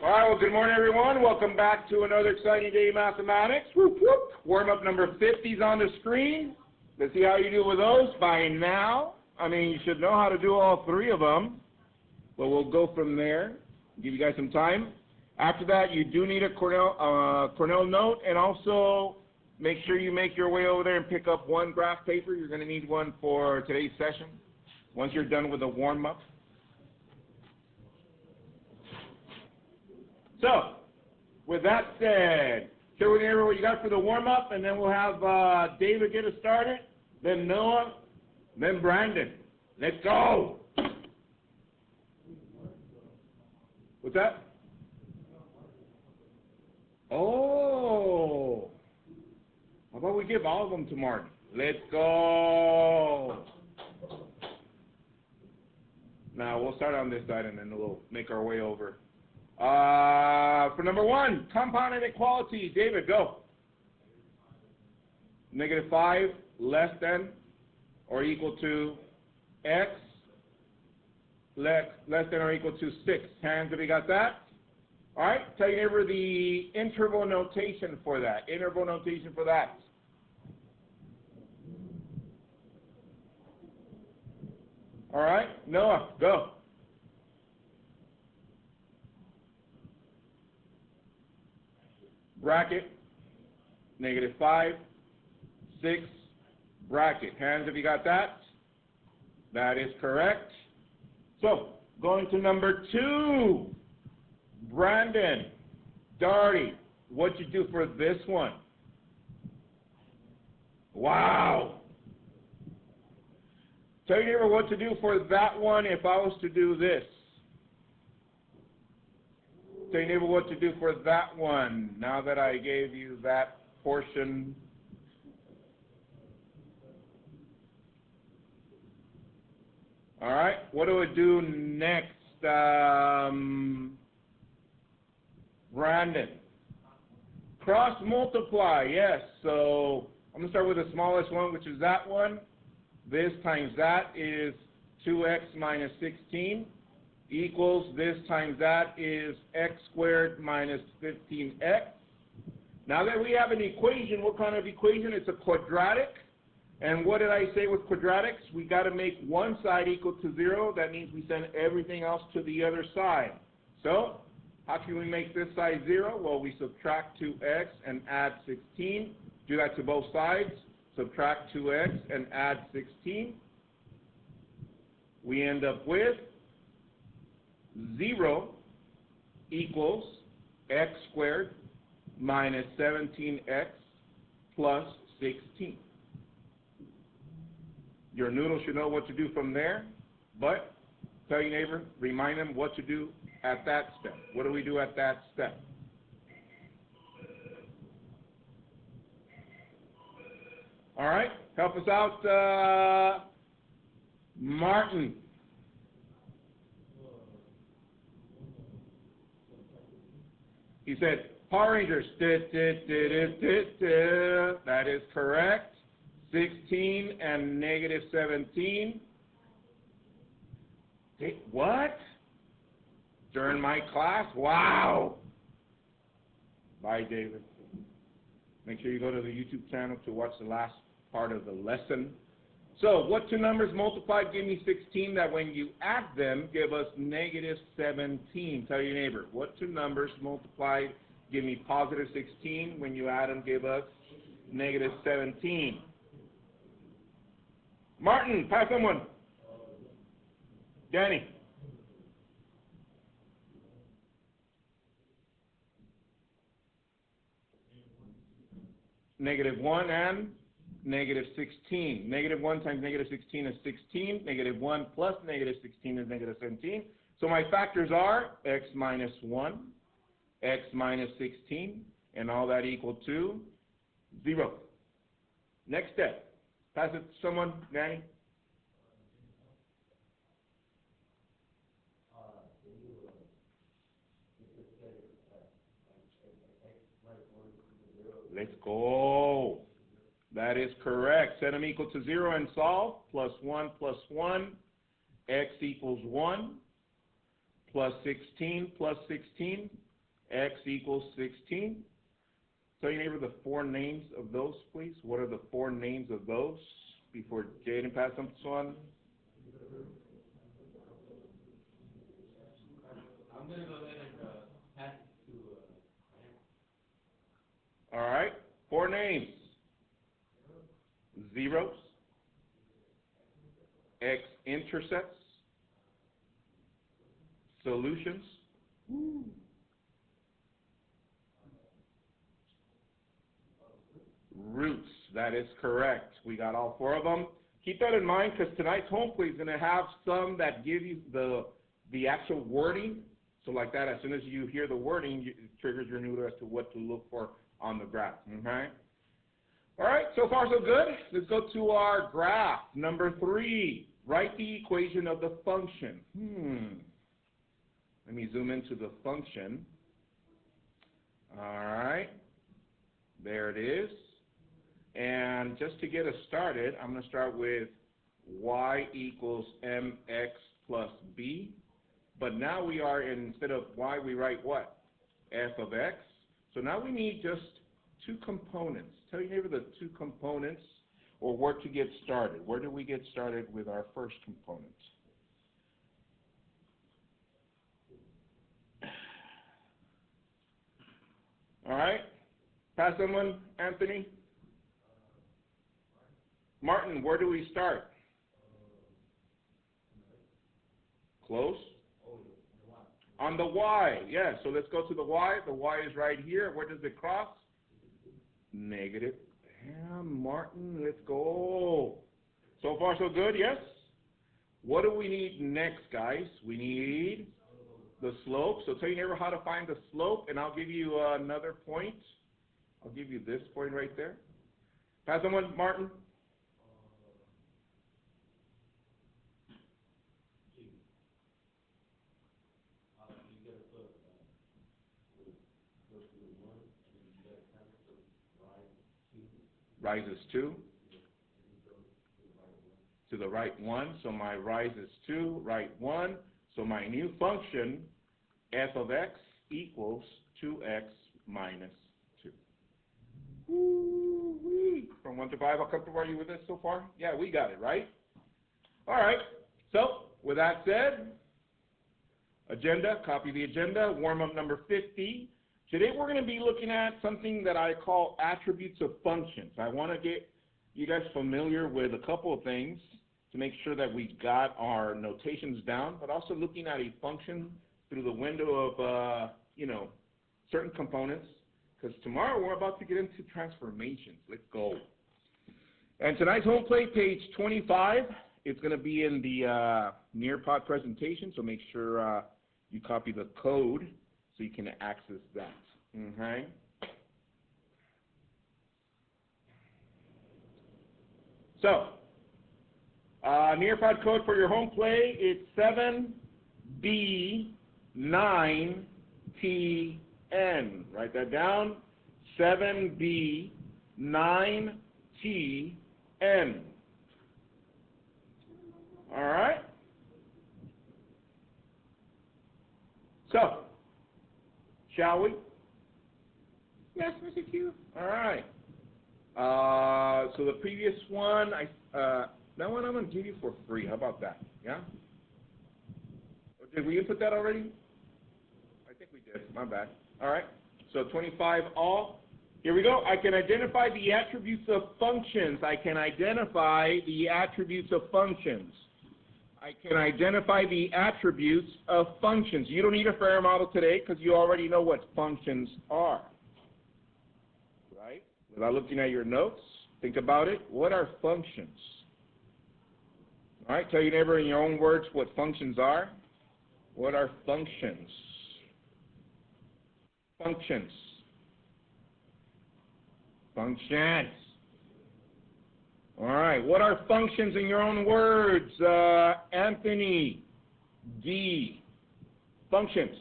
All right, well, good morning, everyone. Welcome back to another exciting day of mathematics. Whoop, whoop. Warm-up number 50 is on the screen. Let's see how you do with those. By now, you should know how to do all three of them, but we'll go from there. Give you guys some time. After that, you do need a Cornell note, and also make sure you make your way over there and pick up one graph paper. You're going to need one for today's session once you're done with the warm-up. So, with that said, share with everyone what you got for the warm-up, and then we'll have David get us started, then Noah, then Brandon. Let's go! What's that? Oh! How about we give all of them to Martin? Let's go! Now, we'll start on this side, and then we'll make our way over. For number one, compound inequality. David, go. -5 less than or equal to x less than or equal to 6. Hands, have you got that? All right, tell your neighbor the interval notation for that. Interval notation for that. All right, Noah, go. Bracket, -5, 6, bracket. Hands, have you got that? That is correct. So, going to number 2. Brandon, Darty, what'd you do for this one? Wow. Tell your neighbor what to do for that one if I was to do this. Tell your neighbor what to do for that one, now that I gave you that portion. All right, what do we do next? Brandon. Cross multiply, yes. So I'm going to start with the smallest one, which is that one. This times that is 2x minus 16. Equals this times that is x squared minus 15x. Now that we have an equation, what kind of equation? It's a quadratic. And what did I say with quadratics? We got to make one side equal to 0. That means we send everything else to the other side. So, how can we make this side 0? Well, we subtract 2x and add 16. Do that to both sides. Subtract 2x and add 16. We end up with 0 equals x squared minus 17x plus 16. Your noodle should know what to do from there, but tell your neighbor, remind them what to do at that step. What do we do at that step? All right, help us out, Martin. He said, Power Rangers. That is correct. 16 and -17. What? During my class? Wow. Bye, David. Make sure you go to the YouTube channel to watch the last part of the lesson. So, what two numbers multiplied give me 16 that when you add them give us -17? Tell your neighbor, what two numbers multiplied give me positive 16 when you add them give us -17? Martin, pass someone. Danny. -1 and -16. -1 times -16 is 16. -1 plus -16 is -17. So my factors are x minus 1, x minus 16, and all that equal to 0. Next step. Pass it to someone, Danny. Let's go. That is correct. Set them equal to 0 and solve. Plus 1 plus 1. X equals 1. Plus 16 plus 16. x equals 16. Tell your neighbor the four names of those, please. What are the four names of those? Before Jaden passes on this one. I'm going to go ahead and pass it to All right. Four names. Zeros. X-intercepts. Solutions. Roots. That is correct. We got all four of them. Keep that in mind because tonight's home play is going to have some that give you the actual wording. So like that, as soon as you hear the wording, it triggers your noodle as to what to look for on the graph. Okay? All right, so far so good. Let's go to our graph. Number 3, write the equation of the function. Let me zoom into the function. All right, there it is. And just to get us started, I'm going to start with y equals mx plus b. But now we are, instead of y, we write what? F of x. So now we need just two components. Tell your neighbor the two components, or where to get started. Where do we get started with our first component? All right. Pass someone, Anthony. Martin, where do we start? Close. On the y, yes. So let's go to the y. The y is right here. Where does it cross? Negative. Yeah, Martin, let's go. So far, so good, yes? What do we need next, guys? We need the slope. So tell your neighbor how to find the slope, and I'll give you another point. I'll give you this point right there. Pass someone, Martin. Rise is 2. To the right 1. So my rise is 2, right 1. So my new function, f of x, equals 2x minus 2. Woo-wee. From 1 to 5, how comfortable are you with this so far? Yeah, we got it, right? All right. So, with that said, agenda, copy the agenda, warm-up number 50. Today we're going to be looking at something that I call attributes of functions. I want to get you guys familiar with a couple of things to make sure that we got our notations down, but also looking at a function through the window of, certain components, because tomorrow we're about to get into transformations. Let's go. And tonight's home plate, page 25, it's going to be in the Nearpod presentation, so make sure you copy the code so you can access that. Okay? So, Nearpod code for your home play, it's 7B9TN. Write that down. 7B9TN. All right? So, shall we? Yes, Mr. Q. All right. So the previous one, that one I'm going to give you for free. How about that? Yeah? Did we input that already? I think we did. My bad. All right. So 25 all. Here we go. I can identify the attributes of functions. I can identify the attributes of functions. I can identify the attributes of functions. You don't need a Fair model today because you already know what functions are. Right? Without looking at your notes, think about it. What are functions? All right, tell your neighbor in your own words what functions are. What are functions? Functions. Functions. All right, what are functions in your own words? Anthony D. Functions.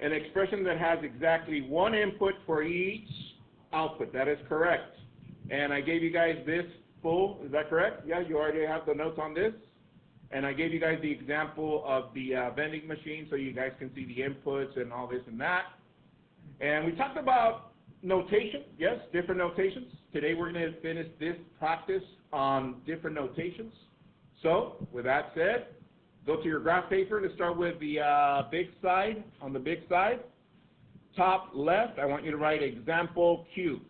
An expression that has exactly one input for each output. That is correct. And I gave you guys this full, is that correct? Yeah, you already have the notes on this? And I gave you guys the example of the vending machine so you guys can see the inputs and all this and that. And we talked about notation, yes, different notations. Today we're going to finish this practice on different notations. So, with that said, go to your graph paper to start with the big side, on the big side. Top left, I want you to write example Q.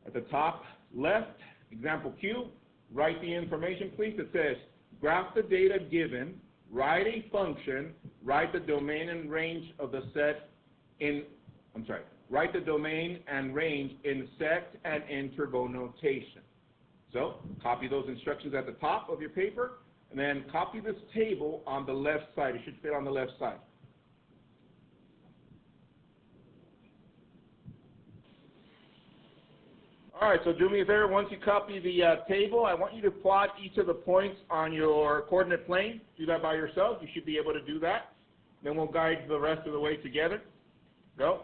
At the top left, example Q, write the information, please. It says, graph the data given, write a function, write the domain and range of the set in, write the domain and range in set and interval notation. So, copy those instructions at the top of your paper, and then copy this table on the left side. It should fit on the left side. All right, so do me a favor. Once you copy the table, I want you to plot each of the points on your coordinate plane. Do that by yourself. You should be able to do that. Then we'll guide the rest of the way together. Go.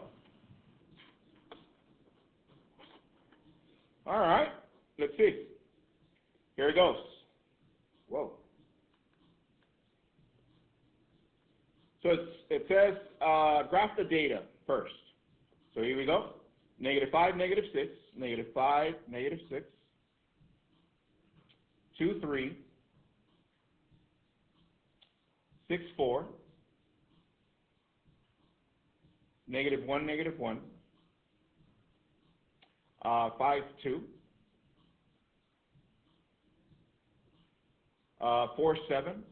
All right, let's see. Here it goes. Whoa. So it says graph the data first. So here we go. -5, -6, -5, -6, 2, 3, 6, 4, -1, -1, 5, 2, 4, 7,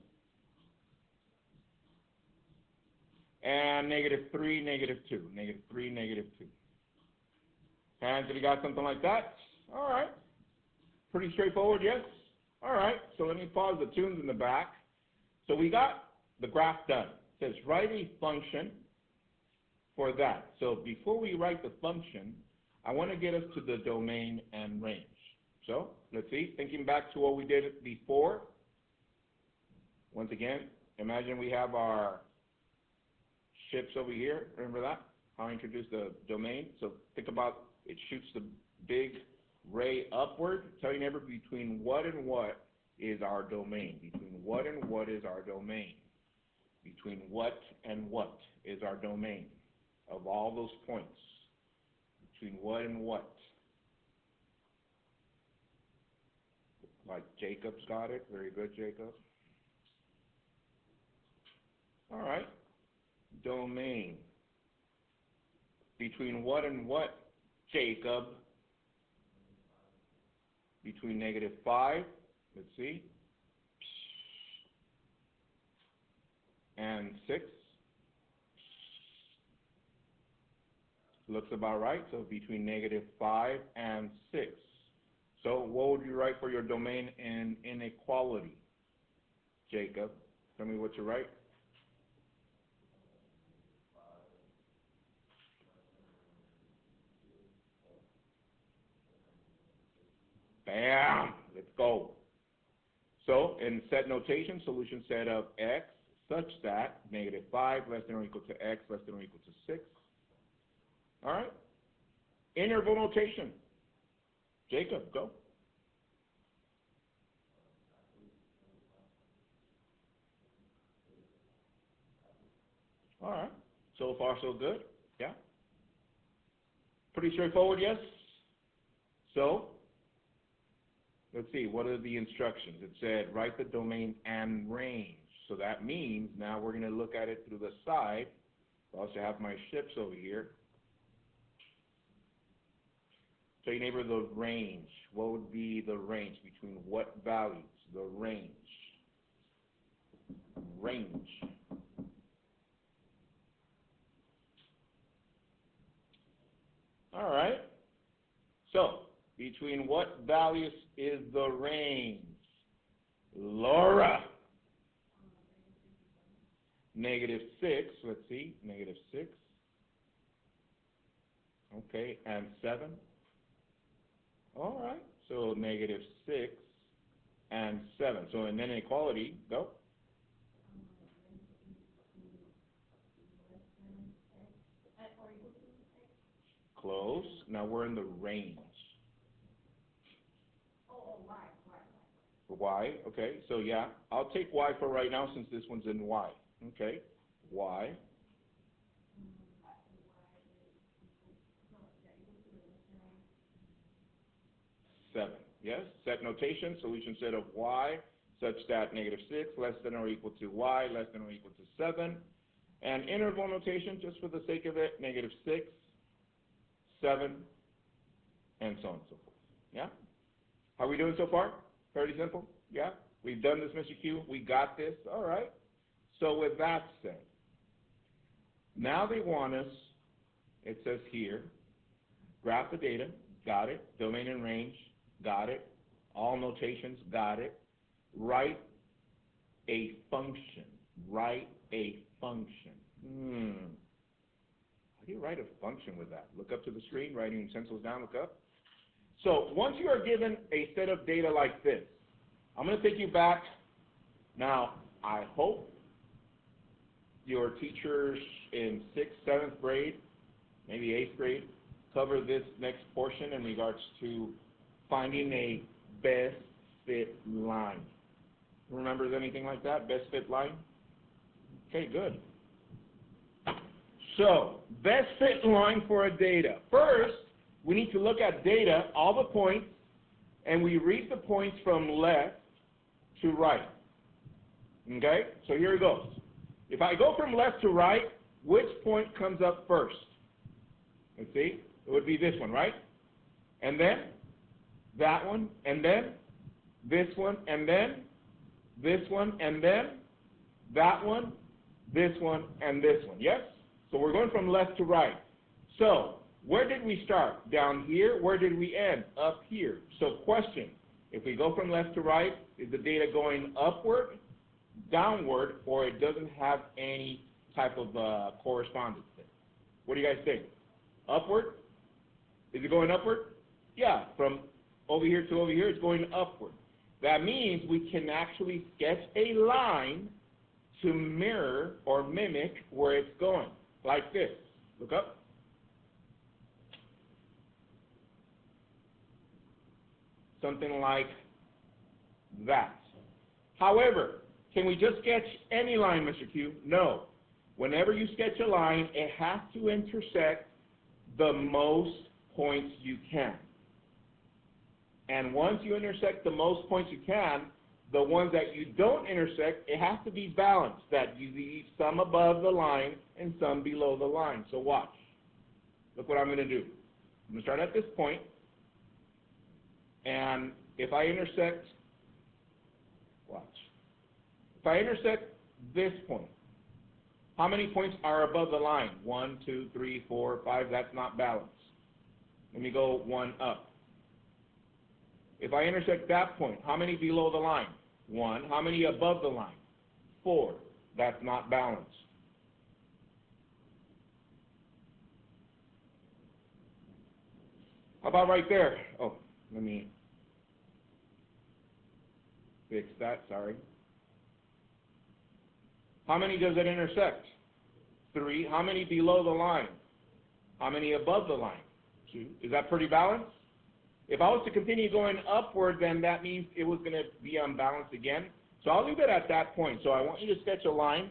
and -3, -2, -3, -2. Hands, if you got something like that? All right. Pretty straightforward, yes? All right, so let me pause the tunes in the back. So we got the graph done. It says write a function for that. So before we write the function, I want to get us to the domain and range. So let's see, thinking back to what we did before. Once again, imagine we have our ships over here. Remember that? How I introduced the domain. So think about it shoots the big ray upward. Tell your neighbor between what and what is our domain. Between what and what is our domain. Between what and what is our domain of all those points. Between what and what. Like Jacob's got it. Very good, Jacob. All right. Domain. Between what and what, Jacob? Between -5, let's see, and 6. Looks about right, so between -5 and 6. So what would you write for your domain in inequality, Jacob? Tell me what you write. Bam! Let's go. So in set notation, solution set of x such that -5 less than or equal to x less than or equal to 6. All right. Interval notation. Jacob, go. All right. So far, so good. Yeah. Pretty straightforward, yes? So let's see, what are the instructions? It said write the domain and range. So that means now we're going to look at it through the side. I also have my ships over here. So your neighbor, the range. What would be the range? Between what values? The range. Range. All right. So between what values is the range? Laura. -6, let's see, -6. Okay, and 7. All right, so -6 and 7. So in inequality, go. Close. Now we're in the range. For y, okay, so yeah, I'll take y for right now since this one's in y. Okay, y. Seven, yes, set notation, solution set of y such that -6 less than or equal to y less than or equal to 7. And interval notation, just for the sake of it, -6, 7, and so on and so forth. Yeah? How are we doing so far? Fairly simple? Yeah? We've done this, Mr. Q. We got this. All right. So with that said, now they want us, it says here, graph the data, got it. Domain and range, got it. All notations, got it. Write a function. Write a function. How do you write a function with that? Look up to the screen, writing pencils down, look up. So once you are given a set of data like this, I'm going to take you back. Now, I hope your teachers in 6th, 7th grade, maybe 8th grade, cover this next portion in regards to finding a best fit line. Remembers anything like that? Best fit line? Okay, good. So, best fit line for a data. First, we need to look at data, all the points, and we read the points from left to right. Okay? So here it goes. If I go from left to right, which point comes up first? Let's see. It would be this one, right? And then that one, and then this one, and then this one, and then that one, this one, and this one. Yes? So we're going from left to right. So where did we start? Down here. Where did we end? Up here. So question, if we go from left to right, is the data going upward, downward, or it doesn't have any type of correspondence there? What do you guys think? Upward? Is it going upward? Yeah, from over here to over here, it's going upward. That means we can actually sketch a line to mirror or mimic where it's going, like this. Look up. Something like that. However, can we just sketch any line, Mr. Q? No. Whenever you sketch a line, it has to intersect the most points you can. And once you intersect the most points you can, the ones that you don't intersect, it has to be balanced, that you leave some above the line and some below the line. So watch. Look what I'm going to do. I'm going to start at this point, and if I intersect, watch. If I intersect this point, how many points are above the line? 1, 2, 3, 4, 5. That's not balanced. Let me go one up. If I intersect that point, how many below the line? 1. How many above the line? 4. That's not balanced. How about right there? Oh, let me fix that, sorry. How many does it intersect? 3. How many below the line? How many above the line? 2. Is that pretty balanced? If I was to continue going upward, then that means it was going to be unbalanced again. So I'll leave it at that point. So I want you to sketch a line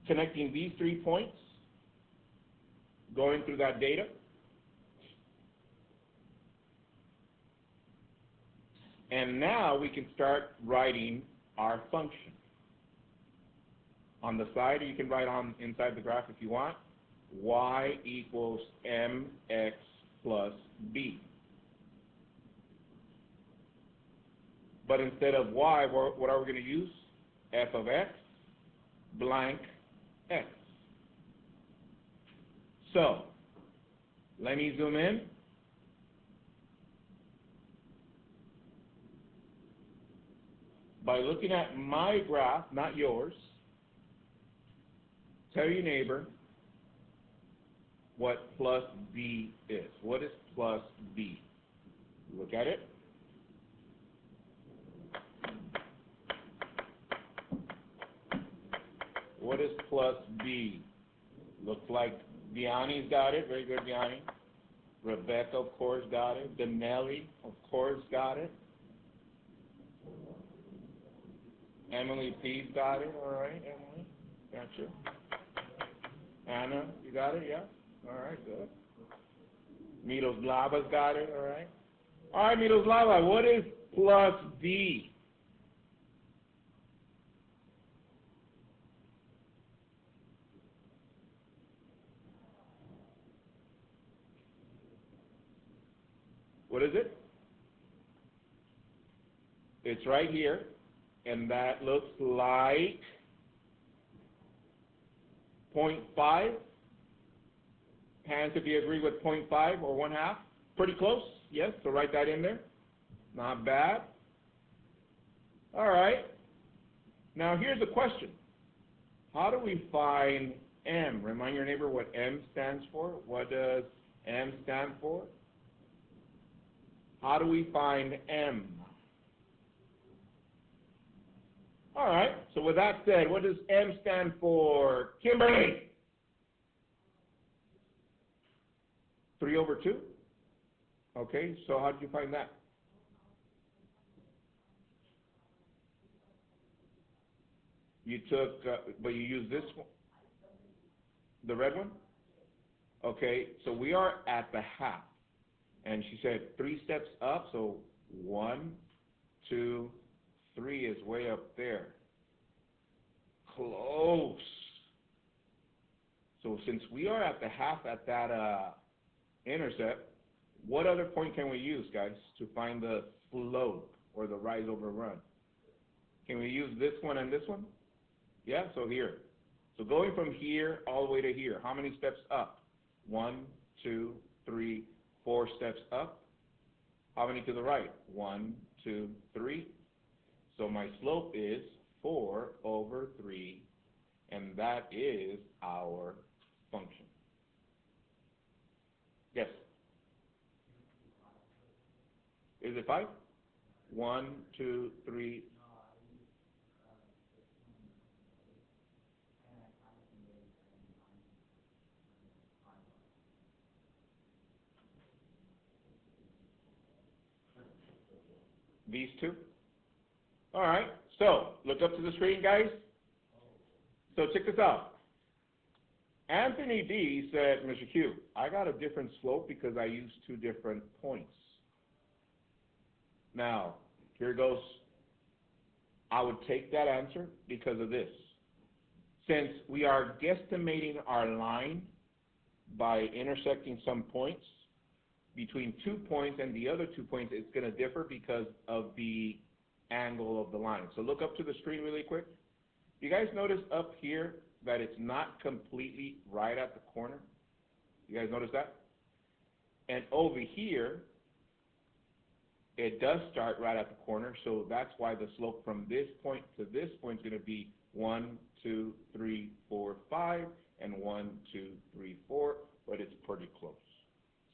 connecting these 3 points, going through that data. And now we can start writing our function. On the side, you can write on inside the graph if you want, y equals mx plus b. But instead of y, what are we going to use? F of x blank x. So, let me zoom in. By looking at my graph, not yours, tell your neighbor what plus b is. What is plus b? Look at it. What is plus b? Looks like Vianney's got it. Very good, Vianney. Rebecca, of course, got it. Danelli, of course, got it. Emily P's got it, all right, Emily. Gotcha. Anna, you got it, yeah? All right, good. Miroslava's got it, all right. All right, Miroslava, what is plus D? What is it? It's right here, and that looks like 0.5. Hands if you agree with 0.5 or 1/2. Pretty close, yes, so write that in there. Not bad. All right. Now here's a question. How do we find M? Remind your neighbor what M stands for. What does M stand for? How do we find M? All right, so with that said, what does M stand for? Kimberly? 3/2? Okay, so how did you find that? You took, but you used this one, the red one? Okay, so we are at the half. And she said 3 steps up, so 1, 2, 3 is way up there. Close. So since we are at the half at that intercept, what other point can we use, guys, to find the slope or the rise over run? Can we use this one and this one? Yeah, so here. So going from here all the way to here, how many steps up? 1, 2, 3, 4 steps up. How many to the right? 1, 2, 3. So my slope is 4/3, and that is our function. Yes? Is it 5? 1, 2, 3. These two? All right, so look up to the screen, guys. So check this out. Anthony D said, Mr. Q, I got a different slope because I used 2 different points. Now, here goes. I would take that answer because of this. Since we are guesstimating our line by intersecting some points, between 2 points and the other 2 points, it's going to differ because of the angle of the line. So look up to the screen really quick. You guys notice up here that it's not completely right at the corner? You guys notice that? And over here, it does start right at the corner, so that's why the slope from this point to this point is going to be 1, 2, 3, 4, 5, and 1, 2, 3, 4, but it's pretty close.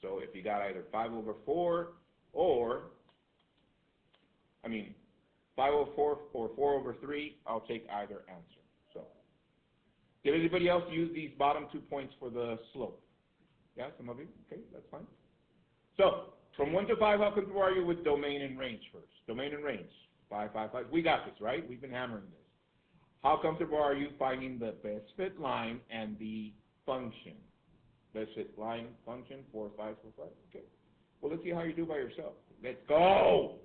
So if you got either 5/4 or, 5/4 or 4/3, I'll take either answer. So, did anybody else use these bottom 2 points for the slope? Yeah, some of you? Okay, that's fine. So, from 1 to 5, how comfortable are you with domain and range first? Domain and range. 5, 5, 5. We got this, right? We've been hammering this. How comfortable are you finding the best fit line and the function? Best fit line, function, 4, 5, 4, 5. Okay. Well, let's see how you do by yourself. Let's go.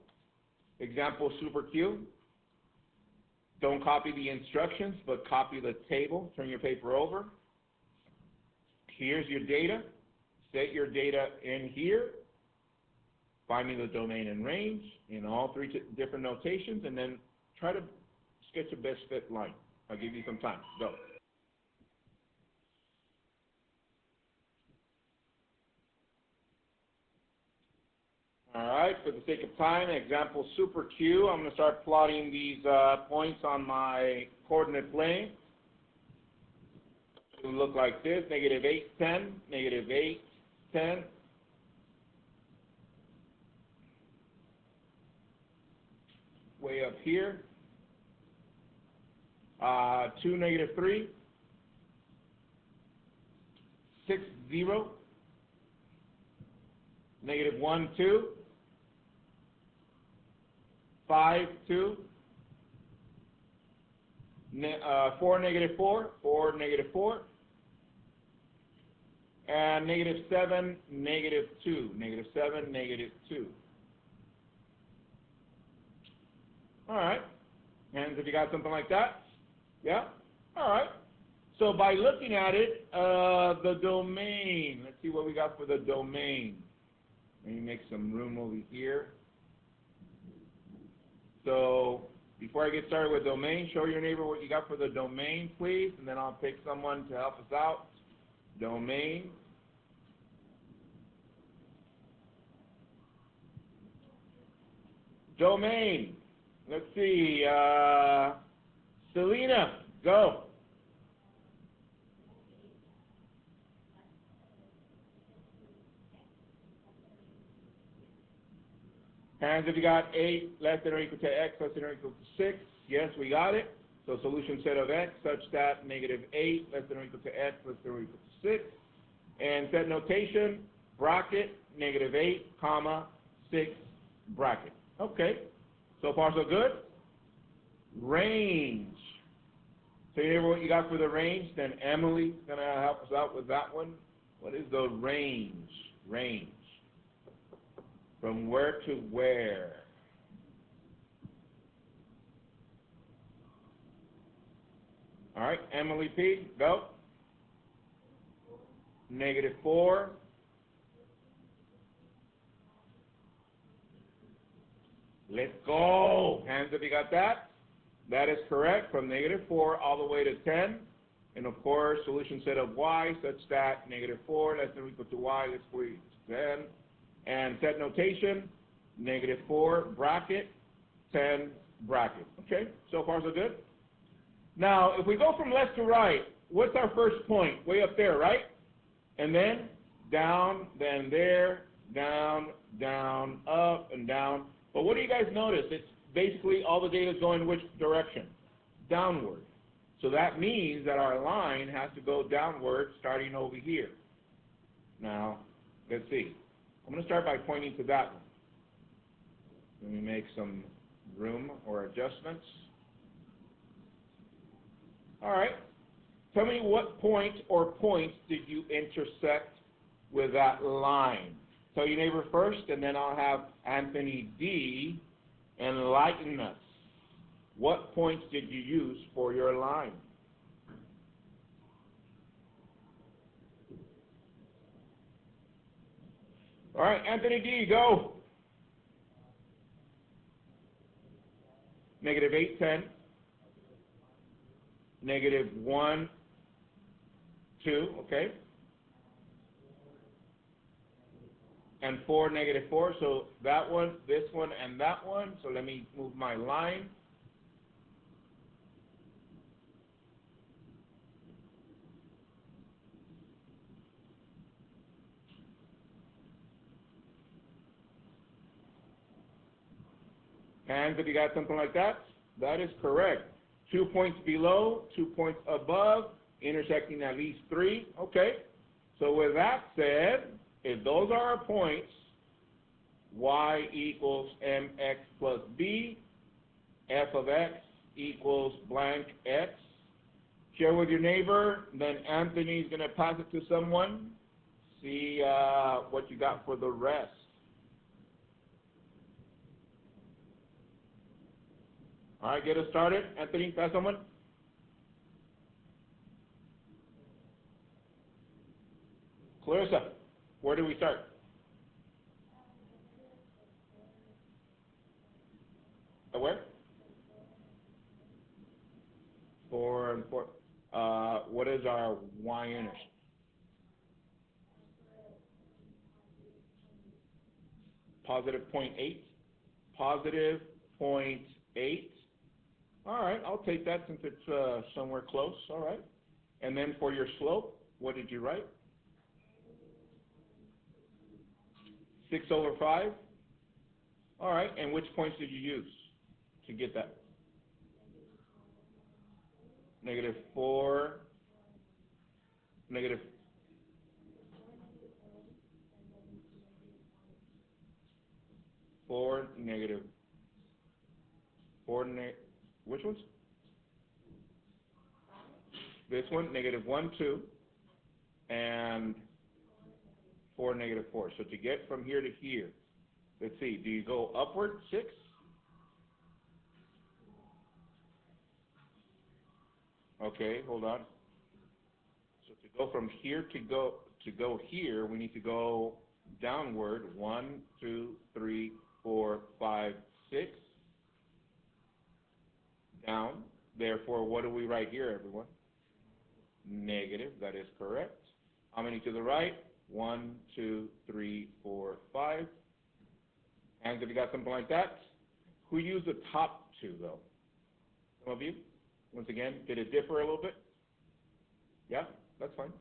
Example super Q. Don't copy the instructions, but copy the table. Turn your paper over. Here's your data. Set your data in here. Finding the domain and range in all 3 different notations, and then try to sketch a best fit line. I'll give you some time. Go. All right, for the sake of time, example super Q, I'm going to start plotting these points on my coordinate plane. It will look like this, -8, 10, -8, 10. Way up here, 2, -3, 6, 0, -1, 2, 5, 2, 4, negative 4, 4, negative 4, and negative 7, negative 2, negative 7, negative 2. All right. Hands if you got something like that. Yeah? All right. So by looking at it, the domain, let's see what we got for the domain. Let me make some room over here. So before I get started with domain, show your neighbor what you got for the domain, please, and then I'll pick someone to help us out. Domain. Domain. Let's see. Selena, go. Hands if you got 8 less than or equal to x less than or equal to 6. Yes, we got it. So solution set of x such that negative 8 less than or equal to x less than or equal to 6. And set notation, bracket, negative 8, comma, 6, bracket. Okay. So far so good. Range. So you know what you got for the range? Then Emily's going to help us out with that one. What is the range? Range. From where to where? All right, Emily P., go. Negative 4. Let's go. Hands if you got that. That is correct. From negative 4 all the way to 10. And of course, solution set of y such that negative 4 less than or equal to y is equal to 10. And set notation, negative 4, bracket, 10, bracket. Okay, so far so good. Now, if we go from left to right, what's our first point? Way up there, right? And then down, then there, down, down, up, and down. But what do you guys notice? It's basically all the data is going which direction? Downward. So that means that our line has to go downward starting over here. Now, let's see. I'm going to start by pointing to that one. Let me make some room or adjustments. All right. Tell me what point or points did you intersect with that line? Tell your neighbor first, and then I'll have Anthony D. enlighten us. What points did you use for your line? All right, Anthony D., go. Negative 8, 10. Negative 1, 2, okay. And 4, negative 4. So that one, this one, and that one. So let me move my line. Hands if you got something like that. That is correct. 2 points below, 2 points above, intersecting at least 3. Okay. So with that said, if those are our points, y equals mx plus b, f of x equals blank x. Share with your neighbor, then Anthony's going to pass it to someone. See what you got for the rest. All right, get us started. Anthony, pass someone. Clarissa, where do we start? Where? 4 and 4. What is our y intercept? Positive 0.8. Positive 0.8. All right, I'll take that since it's somewhere close. All right. And then for your slope, what did you write? 6 over 5. All right, and which points did you use to get that? Negative 4, negative 4, negative 4, which ones? This one, negative 1, 2, and 4, negative 4. So to get from here to here, let's see, do you go upward, 6? Okay, hold on. So to go from here to go here, we need to go downward, 1, 2, 3, 4, 5, 6. Down. Therefore, what do we write here, everyone? Negative. That is correct. How many to the right? 1, 2, 3, 4, 5. Hands if you got something like that. Who used the top two, though? Some of you? Once again, did it differ a little bit? Yeah, that's fine.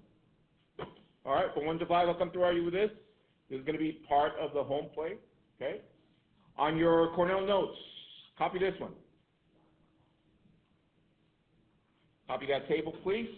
All right, from 1 to 5, I'll come through you with this. This is going to be part of the home play, okay? On your Cornell notes, copy this one. Copy that table, please.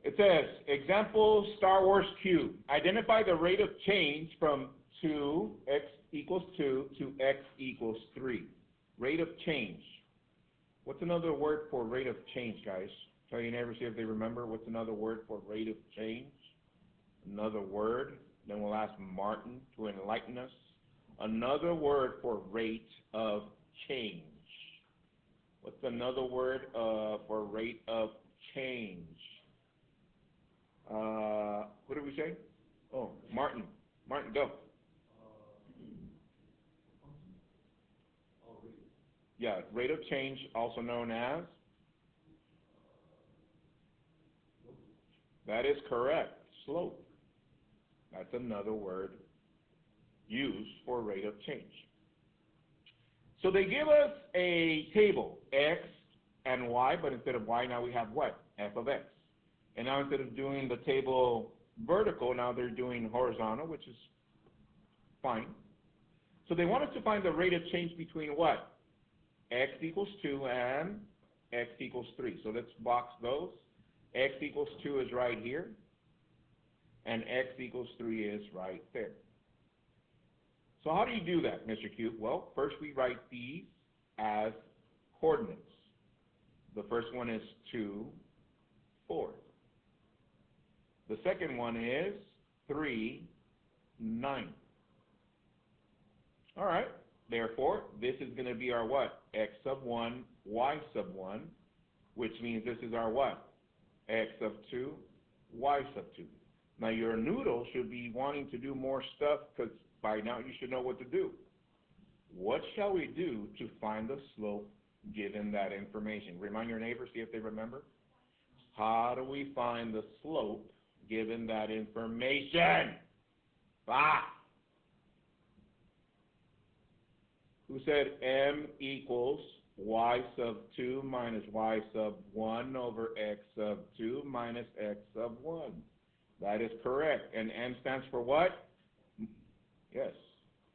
It says, example Star Wars cube. Identify the rate of change from 2, x equals 2, to x equals 3. Rate of change. What's another word for rate of change, guys? Tell your neighbor, see if they remember. What's another word for rate of change? Another word. Then we'll ask Martin to enlighten us. Another word for rate of change. What's another word for rate of change? What did we say? Oh, Martin. Martin, go. Yeah, rate of change, also known as? That is correct. Slope. That's another word used for rate of change. So they give us a table, x and y, but instead of y, now we have what? F of x. And now instead of doing the table vertical, now they're doing horizontal, which is fine. So they want us to find the rate of change between what? X equals 2 and x equals 3. So let's box those. X equals 2 is right here, and x equals 3 is right there. So how do you do that, Mr. Cube? Well, first we write these as coordinates. The first one is 2, 4. The second one is 3, 9. All right. Therefore, this is going to be our what? X sub 1, y sub 1, which means this is our what? X sub 2, y sub 2. Now, your noodle should be wanting to do more stuff because by now you should know what to do. What shall we do to find the slope given that information? Remind your neighbor, see if they remember. How do we find the slope given that information? Ah! Who said m equals y sub 2 minus y sub 1 over x sub 2 minus x sub 1? That is correct. And m stands for what? Yes.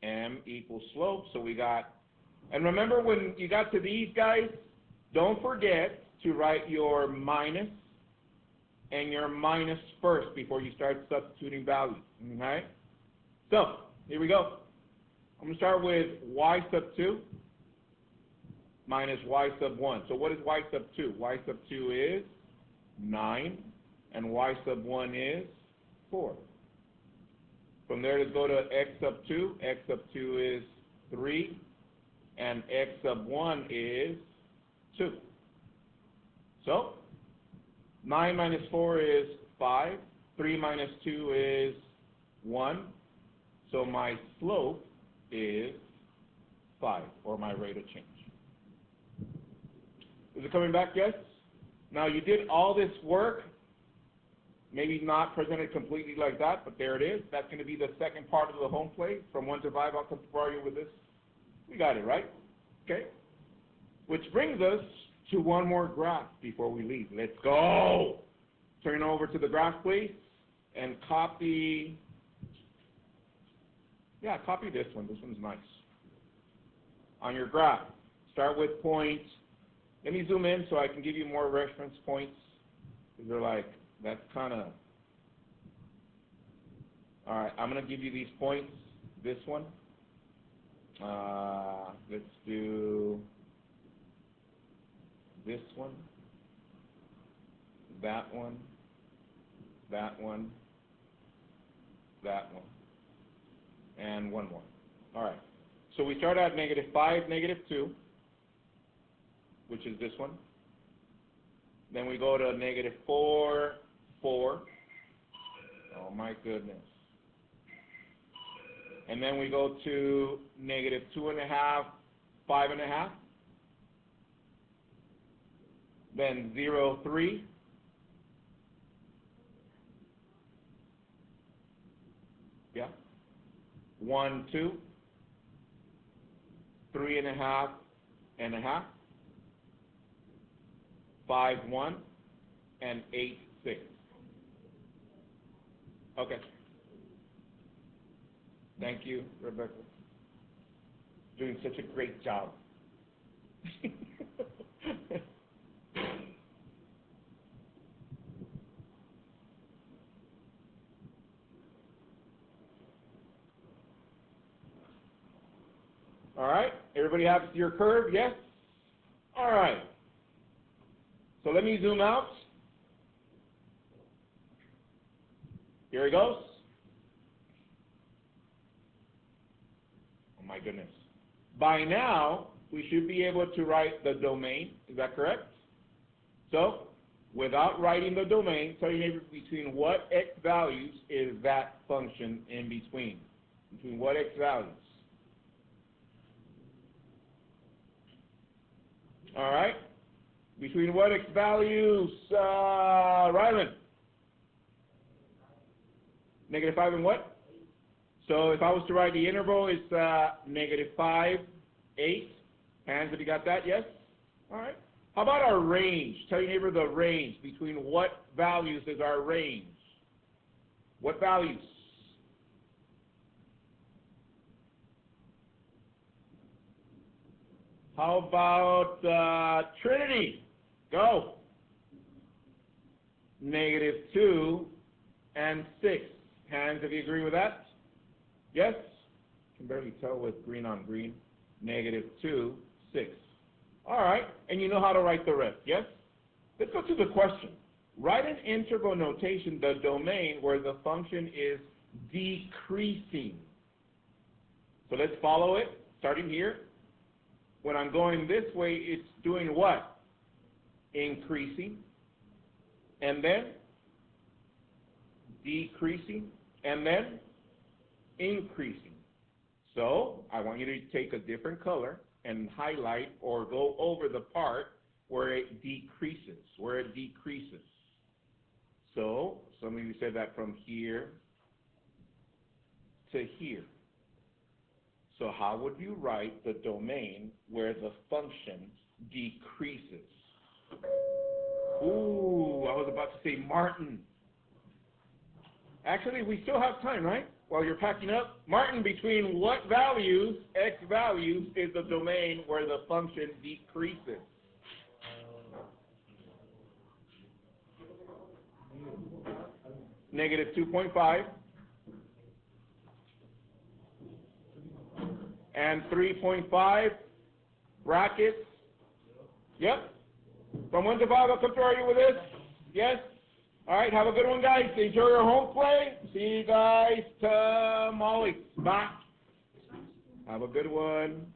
M equals slope. So we got, and remember when you got to these guys, don't forget to write your minus and your minus first before you start substituting values. Okay? So, here we go. I'm going to start with y sub 2 minus y sub 1. So what is y sub 2? Y sub 2 is 9, and y sub 1 is 4. From there, let's go to x sub 2. X sub 2 is 3, and x sub 1 is 2. So, 9 minus 4 is 5. 3 minus 2 is 1. So my slope is 5, or my rate of change. Is it coming back? Yes? Now, you did all this work, maybe not presented completely like that, but there it is. That's going to be the second part of the home plate. From 1 to 5, I'll come to you with this. We got it, right? Okay. Which brings us to one more graph before we leave. Let's go. Turn over to the graph, please, and copy. Yeah, copy this one. This one's nice. On your graph, start with points. Let me zoom in so I can give you more reference points. Because they're like, that's kind of All right, I'm going to give you these points. This one. Let's do this one, that one, that one, that one, and one more. All right. So we start at -5, -2, which is this one. Then we go to -4, 4. Oh my goodness. And then we go to -2.5, 5.5. Then 0, 3. Yeah. 1, 2. 3.5, 1/2. 5, 1. And 8, 6. Okay. Thank you, Rebecca. Doing such a great job. All right, everybody have your curve, yes? All right. So let me zoom out. Here it goes. Oh my goodness. By now, we should be able to write the domain. Is that correct? So, without writing the domain, tell your neighbor between what x values is that function in between? Between what x values? All right. Between what x values, Rylan? -5 and what? So if I was to write the interval, it's -5, 8. Hands, have you got that? Yes? All right. How about our range? Tell your neighbor the range. Between what values is our range? What values? How about Trinity? Go. -2 and 6. Hands, if you agree with that? Yes? Can barely tell with green on green. -2, 6. All right, and you know how to write the rest, yes? Let's go to the question. Write in integral notation the domain where the function is decreasing. So let's follow it, starting here. When I'm going this way, it's doing what? Increasing. And then decreasing. And then increasing. So I want you to take a different color and highlight or go over the part where it decreases, So some of you said that from here to here. So how would you write the domain where the function decreases? Ooh, I was about to say Martin. Actually, we still have time, right? While you're packing up. Martin, between what values, x values, is the domain where the function decreases? -2.5 and 3.5 brackets. Yep. From 1 to 5, I'll come through you with this. Yes? All right, have a good one, guys. Enjoy your home play. See you guys tomorrow. Bye. Have a good one.